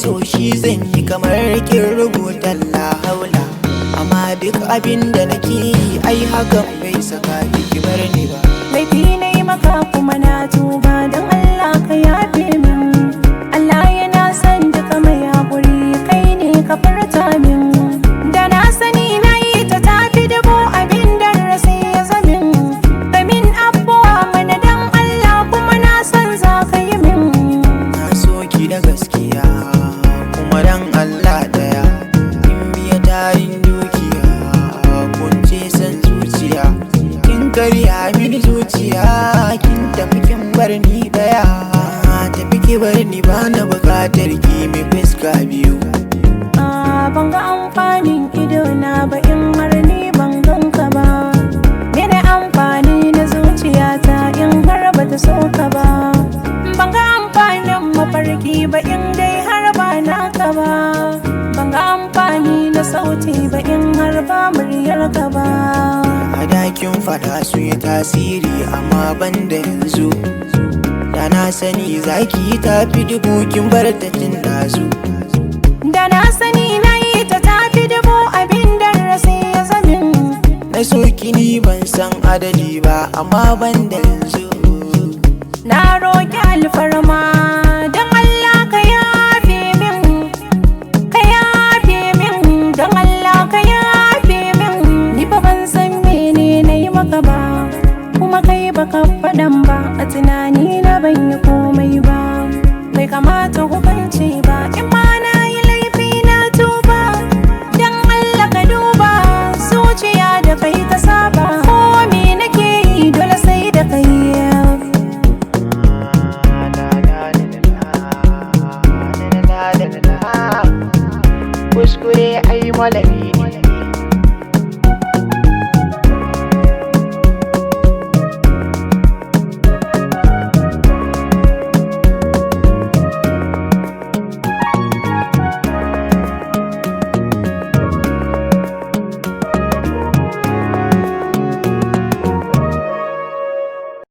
so shi zan yi kamar kin rubuta la haula. Amma duk abin da nake yi ai hakan bai saka ki bar ni ba. laifi na yi maka kuma na tuba, don Allah ka yafe min. Allah yana son duka mai haƙuri, kai ne ka furta min. Da na sani na yi ta tafi dubu abin da rasa ya zamin. Kamin abuwa mana don Allah kuma na san za ka yi min. Na so ki da gaskiya kuma dan Allah daya. In biya tarin dukiya kunce san zuciya. Kin karya mini zuciya, kin tafi kin bar ni daya. Tafi ki bar ni bana bukatar ki mai fuska biyu. Ban ga amfanin idona ba in har ni ban ganka ba. Mene amfani na zuciyata in har ba ta so ka ba. Ban ga amfanin mafarki ba in dai har ba naka ba. Ban ga amfani na sauti ba in har ba muryar ka ba. A dakin fada su yi tasiri amma ban da yanzu. Da na sani zaki tafi dubu kin bar ta tun dazu. Da na sani na yi ta tafi dubu abin da rasa ya zamin. Na so ni ban san adadi ba amma ban da yanzu. Na roƙi alfarma don Allah ka yafe min. Ka yafe min don Allah ka yafe min. Ni fa ban san mene na yi maka ba, kuma kai baka faɗan ba. A tunani na ban yi komai ba, bai kamata hukunci ba. In ma na yi laifi na tuba, don Allah ka duba. Zuciya da kai ta saba, ko me nake yi dole sai da kai. Kuskure ai malami